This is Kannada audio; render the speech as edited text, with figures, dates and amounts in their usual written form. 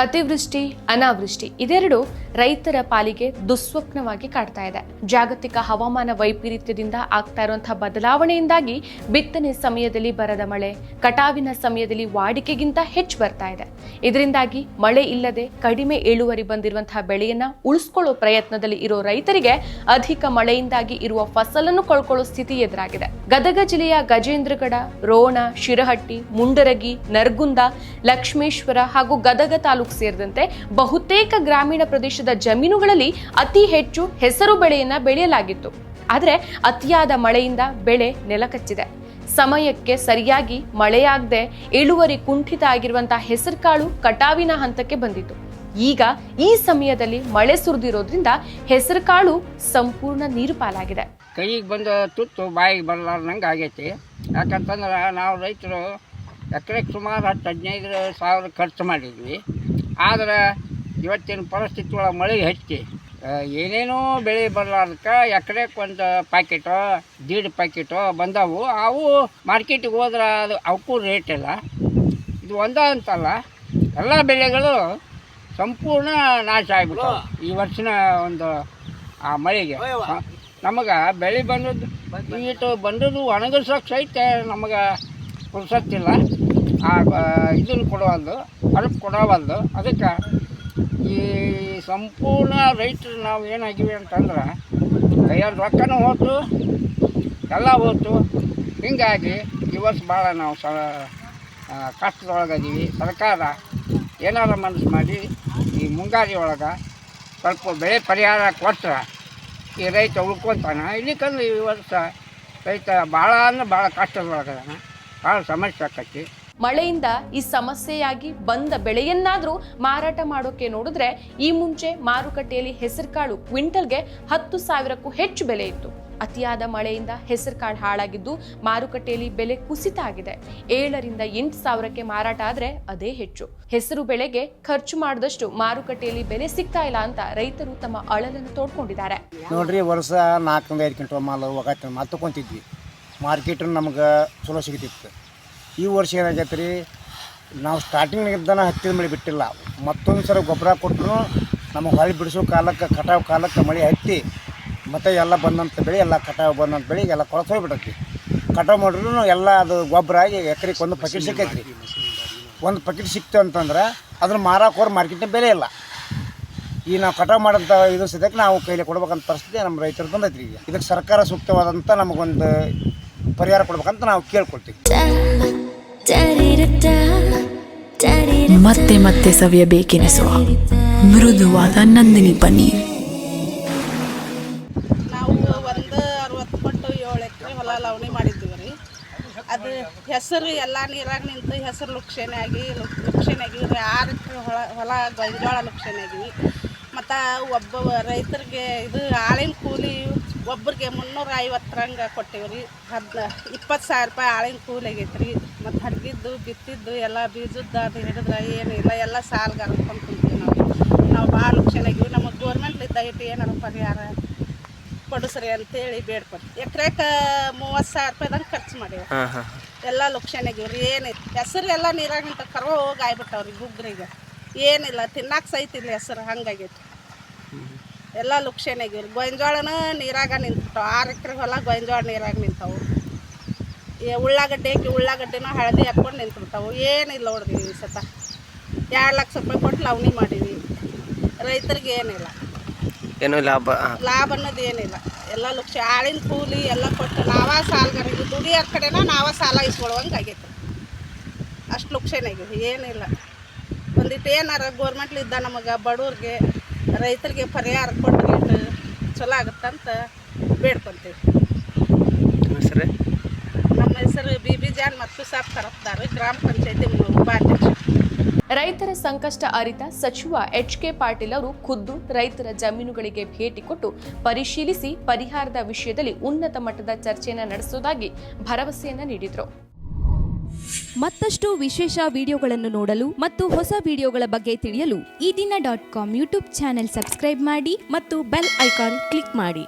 ಅತಿವೃಷ್ಟಿ ಅನಾವೃಷ್ಟಿ ಇದೆರಡು ರೈತರ ಪಾಲಿಗೆ ದುಸ್ವಪ್ನವಾಗಿ ಕಾಡ್ತಾ ಇದೆ. ಜಾಗತಿಕ ಹವಾಮಾನ ವೈಪರೀತ್ಯದಿಂದ ಆಗ್ತಾ ಇರುವಂತಹ ಬದಲಾವಣೆಯಿಂದಾಗಿ ಬಿತ್ತನೆ ಸಮಯದಲ್ಲಿ ಬರದ ಮಳೆ, ಕಟಾವಿನ ಸಮಯದಲ್ಲಿ ವಾಡಿಕೆಗಿಂತ ಹೆಚ್ಚು ಬರ್ತಾ ಇದೆ. ಇದರಿಂದಾಗಿ ಮಳೆ ಇಲ್ಲದೆ ಕಡಿಮೆ ಇಳುವರಿ ಬಂದಿರುವಂತಹ ಬೆಳೆಯನ್ನ ಉಳಿಸ್ಕೊಳ್ಳೋ ಪ್ರಯತ್ನದಲ್ಲಿ ಇರೋ ರೈತರಿಗೆ ಅಧಿಕ ಮಳೆಯಿಂದಾಗಿ ಇರುವ ಫಸಲನ್ನು ಕಳ್ಕೊಳ್ಳೋ ಸ್ಥಿತಿ ಎದುರಾಗಿದೆ. ಗದಗ ಜಿಲ್ಲೆಯ ಗಜೇಂದ್ರಗಡ, ರೋಣ, ಶಿರಹಟ್ಟಿ, ಮುಂಡರಗಿ, ನರಗುಂದ, ಲಕ್ಷ್ಮೇಶ್ವರ ಹಾಗೂ ಗದಗ ತಾಲೂಕು ಸೇರಿದಂತೆ ಬಹುತೇಕ ಗ್ರಾಮೀಣ ಪ್ರದೇಶದ ಜಮೀನುಗಳಲ್ಲಿ ಅತಿ ಹೆಚ್ಚು ಹೆಸರು ಬೆಳೆಯನ್ನ ಬೆಳೆಯಲಾಗಿತ್ತು. ಆದರೆ ಅತಿಯಾದ ಮಳೆಯಿಂದ ಬೆಳೆ ನೆಲಕಚ್ಚಿದೆ. ಸಮಯಕ್ಕೆ ಸರಿಯಾಗಿ ಮಳೆಯಾಗದೆ ಇಳುವರಿ ಕುಂಠಿತ ಆಗಿರುವಂತಹ ಹೆಸರುಕಾಳು ಕಟಾವಿನ ಹಂತಕ್ಕೆ ಬಂದಿತ್ತು. ಈಗ ಈ ಸಮಯದಲ್ಲಿ ಮಳೆ ಸುರಿದಿರೋದ್ರಿಂದ ಹೆಸರುಕಾಳು ಸಂಪೂರ್ಣ ನೀರು ಪಾಲಾಗಿದೆ. ಕೈಗೆ ಬಂದ ತುತ್ತು ಬಾಯಿಗೆ ಬರಲಾರ್ದಂಗೆ ಆಗೈತಿ. ಯಾಕಂತಂದ್ರೆ ನಾವು ರೈತರು ಎಕರೆಗೆ ಸುಮಾರು 10-15 ಸಾವಿರ ಖರ್ಚು ಮಾಡಿದ್ವಿ. ಆದರೆ ಇವತ್ತಿನ ಪರಿಸ್ಥಿತಿ ಒಳಗೆ ಮಳೆ ಹೆಚ್ಚಿ ಏನೇನೋ ಬೆಳೆ ಬರಲಾರ್ದಕ್ಕೆ ಎಕರೆಗೆ ಒಂದು ಪ್ಯಾಕೆಟೋ 1.5 ಪ್ಯಾಕೆಟೋ ಬಂದವು. ಅವು ಮಾರ್ಕೆಟಿಗೆ ಹೋದ್ರೆ ಅದು ಅವಕ್ಕೂ ರೇಟ್ ಇಲ್ಲ. ಇದು ಒಂದೇ ಅಂತಲ್ಲ, ಎಲ್ಲ ಬೆಳೆಗಳು ಸಂಪೂರ್ಣ ನಾಶ ಆಗಿಬಿಟ್ಟು ಈ ವರ್ಷನ ಒಂದು ಆ ಮಳೆಗೆ ನಮಗೆ ಬೆಳೆ ಬಂದದ್ದು ಬಂದದ್ದು ಒಣಗಿಸೋಕೆ ಸಹಿತ ನಮಗೆ ಪುರ್ಸತ್ತಿಲ್ಲ. ಇದನ್ನು ಕೊಡವಲ್ದು, ಅದಕ್ಕೆ ಕೊಡವಲ್ದು. ಅದಕ್ಕೆ ಈ ಸಂಪೂರ್ಣ ರೈತರು ನಾವು ಏನಾಗಿವೆ ಅಂತಂದ್ರೆ ಕೈಯಲ್ಲಿ ರೊಕ್ಕನೂ ಹೋಯ್ತು, ಎಲ್ಲ ಹೋಯ್ತು. ಹೀಗಾಗಿ ಈ ವರ್ಷ ಭಾಳ ನಾವು ಕಷ್ಟದೊಳಗದೀವಿ. ಸರ್ಕಾರ ಏನಾರ ಮನಸ್ಸು ಮಾಡಿ ಈ ಮುಂಗಾರಿ ಒಳಗೆ ಸ್ವಲ್ಪ ಬೆಳೆ ಪರಿಹಾರ ಕೊಟ್ಟರೆ ಈ ರೈತ ಉಳ್ಕೊತಾನೆ. ಇಲ್ಲಿಕಂದ್ರೆ ಈ ವರ್ಷ ರೈತ ಭಾಳ ಅಂದ್ರೆ ಭಾಳ ಕಷ್ಟದೊಳಗದಾನ, ಭಾಳ ಸಮಸ್ಯೆ ಆಕೈತಿ. ಮಳೆಯಿಂದ ಈ ಸಮಸ್ಯೆಯಾಗಿ ಬಂದ ಬೆಳೆಯನ್ನಾದ್ರೂ ಮಾರಾಟ ಮಾಡೋಕೆ ನೋಡಿದ್ರೆ ಈ ಮುಂಚೆ ಮಾರುಕಟ್ಟೆಯಲ್ಲಿ ಹೆಸರುಕಾಳು ಕ್ವಿಂಟಲ್ಗೆ 10,000ಕ್ಕೂ ಹೆಚ್ಚು ಬೆಲೆ ಇತ್ತು. ಅತಿಯಾದ ಮಳೆಯಿಂದ ಹೆಸರುಕಾಳು ಹಾಳಾಗಿದ್ದು ಮಾರುಕಟ್ಟೆಯಲ್ಲಿ ಬೆಲೆ ಕುಸಿತ ಆಗಿದೆ. 7,000-8,000ಕ್ಕೆ ಮಾರಾಟ ಆದ್ರೆ ಅದೇ ಹೆಚ್ಚು. ಹೆಸರು ಬೆಳೆಗೆ ಖರ್ಚು ಮಾಡಿದಷ್ಟು ಮಾರುಕಟ್ಟೆಯಲ್ಲಿ ಬೆಲೆ ಸಿಗ್ತಾ ಇಲ್ಲ ಅಂತ ರೈತರು ತಮ್ಮ ಅಳಲನ್ನು ತೋಡ್ಕೊಂಡಿದ್ದಾರೆ. ನೋಡ್ರಿ, ವರ್ಷ 4-5 ಕ್ವಿಂಟಲ್ ಮಾಲು ಮಾಲ್ ತಗೊಂತಿದ್ವಿ. ಮಾರ್ಕೆಟ್ ನಮ್ಗೆ ಚಲೋ ಸಿಗ್ತಿತ್ತು. ಈ ವರ್ಷ ಏನಾಗೈತೆ ರೀ, ನಾವು ಸ್ಟಾರ್ಟಿಂಗ್ನಾಗಿದ್ದಾನ ಹತ್ತಿದ ಮಳೆ ಬಿಟ್ಟಿಲ್ಲ. ಮತ್ತೊಂದು ಸಲ ಗೊಬ್ಬರ ಕೊಟ್ಟರು ನಮಗೆ ಹೊಳೆ ಬಿಡಿಸೋ ಕಾಲಕ್ಕೆ, ಕಟಾವು ಕಾಲಕ್ಕೆ ಮಳೆ ಹತ್ತಿ ಮತ್ತು ಎಲ್ಲ ಬಂದಂಥ ಬೆಳೆ, ಎಲ್ಲ ಕಟಾವು ಬಂದಂಥ ಬೆಳೆ ಎಲ್ಲ ಕೊಳತು ಹೋಗ್ಬಿಟ್ಟೈತಿ. ಕಟಾವು ಮಾಡಿದ್ರು ಎಲ್ಲ ಅದು ಗೊಬ್ಬರ ಆಗಿ ಎಕರೆಗೆ 1 ಪ್ಯಾಕೆಟ್ ಸಿಕ್ಕೈತೆ ರೀ. 1 ಪ್ಯಾಕೆಟ್ ಸಿಕ್ತು ಅಂತಂದ್ರೆ ಅದನ್ನು ಮಾರಾಕ ಹೋಗಿ ಮಾರ್ಕೆಟ್ನ ಬೆಲೆ ಇಲ್ಲ. ಈಗ ನಾವು ಕಟಾವು ಮಾಡೋಂಥ ಇದು ಸಿದ್ದಕ್ಕೆ ನಾವು ಕೈಲಿ ಕೊಡ್ಬೇಕಂತ ಪರಿಸ್ಥಿತಿ ನಮ್ಮ ರೈತರು ಬಂದೈತೆ ರೀ. ಇದಕ್ಕೆ ಸರ್ಕಾರ ಸೂಕ್ತವಾದಂಥ ನಮಗೊಂದು ಪರಿಹಾರ ಕೊಡ್ಬೇಕಂತ ನಾವು ಕೇಳ್ಕೊಳ್ತೀವಿ. ಮತ್ತೆ ಮತ್ತೆ ಸವಿಯಬೇಕೆನಿಸುವ ಮೃದುವಾದ ನಂದಿನಿ ಪನ್ನೀರ್. ನಾವು 160 ಪಟ್ಟು 7 ಎಕರೆ ಹೊಲ ಲವಣಿ ಮಾಡಿದ್ದೀವಿ ರೀ. ಅದು ಹೆಸರು ಎಲ್ಲ ನೀರಾಗ ನಿಂತು ಹೆಸರು ಲುಕ್ಷಣೆ ಆಗಿವಿ ರೀ. 6 ಎಕರೆ ಹೊಲ ಗೊಂಜಾಳ ಲುಕ್ಷಣೆ ಆಗಿವಿ. ಮತ್ತು ಒಬ್ಬ ರೈತರಿಗೆ ಇದು ಆಳಿನ ಕೂಲಿ ಒಬ್ಬರಿಗೆ 350 ರಂಗೆ ಕೊಟ್ಟೇವೆ ರೀ. 20,000 ರೂಪಾಯಿ ಆಳಿನ ಕೂಲಿ ಆಗೈತೆ ರೀ. ಮತ್ತು ಹಡ್ಗಿದ್ದು ಬಿತ್ತಿದ್ದು ಎಲ್ಲ ಬೀಜದ್ದು ಅದು ಹಿಡಿದ್ರೆ ಏನಿಲ್ಲ, ಎಲ್ಲ ಸಾಲ್ಗಾರ ಅಂದ್ಕೊಂಡು ಕುಂತೀವಿ ನಾವು ಭಾಳ ಲುಕ್ಷಣೆ ಆಗಿವಿ. ನಮಗೆ ಗೋರ್ಮೆಂಟ್ಲಿದ್ದ ಇಟ್ಟು ಏನಾರು ಪರಿಹಾರ ಕೊಡಿಸ್ರಿ ಅಂತೇಳಿ ಬೇಡ್ಕೊಡಿ. ಎಕರೆಗೆ 30,000 ರೂಪಾಯಿದಂಗೆ ಖರ್ಚು ಮಾಡೇವಿ. ಎಲ್ಲ ಲುಕ್ಷಣೆ ಆಗಿವಿ ರೀ. ಏನಿಲ್ಲ, ಹೆಸರು ಎಲ್ಲ ನೀರಾಗ ನಿಂತ ಕರ್ವ ಹೋಗಿ ಆಗ್ಬಿಟ್ಟವ್ರಿ ಗುಗ್ರಿಗೆ. ಏನಿಲ್ಲ, ತಿನ್ನಕ್ಕೆ ಸಹಿತ ಇಲ್ಲ ಹೆಸರು, ಹಂಗಾಗೈತಿ. ಎಲ್ಲ ಲುಕ್ಷಣೆ ಆಗಿವ್ರಿ. ಗೊಂಜಾಳನ ನೀರಾಗ ನಿಂತ್ಬಿಟ್ಟವು. 6 ಎಕರೆ ಹೊಲ ಗೊಂಜಾಳ ನೀರಾಗ ನಿಂತವು. ಉಳ್ಳಾಗಡ್ಡಿನ ಹಳದಿ ಹಾಕ್ಕೊಂಡು ನಿಂತ್ಬಿಟ್ಟವು. ಏನಿಲ್ಲ ನೋಡ್ರಿ, ಈ ಸತ 2 ಲಕ್ಷ ರೂಪಾಯಿ ಕೊಟ್ಟು ಲವಣಿ ಮಾಡೀವಿ. ರೈತರಿಗೆ ಏನಿಲ್ಲ, ಏನೋ ಲಾಭ ಅನ್ನೋದು ಏನಿಲ್ಲ. ಎಲ್ಲ ಲಕ್ಷ ಆಳಿನ ಕೂಲಿ ಎಲ್ಲ ಕೊಟ್ಟು ನಾವೇ ಸಾಲಗಾರಿಗೆ ದುಡಿಯೋರ ಕಡೆನ ನಾವೇ ಸಾಲ ಇಸ್ಕೊಳ್ಳುವಂಗೆ ಆಗೈತೆ. ಅಷ್ಟು ಲುಕ್ಷಣೆ ಆಗಿವಿ. ಏನಿಲ್ಲ, ಒಂದಿಟ್ಟು ಏನಾರ ಗೋರ್ಮೆಂಟ್ಲಿದ್ದ ನಮಗೆ ಬಡವ್ರಿಗೆ ರೈತರಿಗೆ ಪರಿಹಾರ ಕೊಟ್ಟರೆ ಚಲೋ ಆಗುತ್ತಂತ ಬೇಡ್ಕೊತೀವಿ. ನಮ್ಮ ಹೆಸರು ಬಿಬಿ ಜಾನ್ ಮತ್ತು ಸಾಬ್ ತರಫ್ದಾರ್, ಗ್ರಾಮ ಪಂಚಾಯತಿ ಉಪಾಧ್ಯಕ್ಷ. ರೈತರ ಸಂಕಷ್ಟ ಅರಿತ ಸಚಿವ HK ಪಾಟೀಲ್ ಅವರು ಖುದ್ದು ರೈತರ ಜಮೀನುಗಳಿಗೆ ಭೇಟಿ ಕೊಟ್ಟು ಪರಿಶೀಲಿಸಿ ಪರಿಹಾರದ ವಿಷಯದಲ್ಲಿ ಉನ್ನತ ಮಟ್ಟದ ಚರ್ಚೆಯನ್ನು ನಡೆಸುವುದಾಗಿ ಭರವಸೆಯನ್ನ ನೀಡಿದರು. ಮತ್ತಷ್ಟು ವಿಶೇಷ ವಿಡಿಯೋಗಳನ್ನು ನೋಡಲು ಮತ್ತು ಹೊಸ ವಿಡಿಯೋಗಳ ಬಗ್ಗೆ ತಿಳಿಯಲು eDina.com ಯೂಟ್ಯೂಬ್ ಚಾನೆಲ್ ಸಬ್ಸ್ಕ್ರೈಬ್ ಮಾಡಿ ಮತ್ತು ಬೆಲ್ ಐಕಾನ್ ಕ್ಲಿಕ್ ಮಾಡಿ.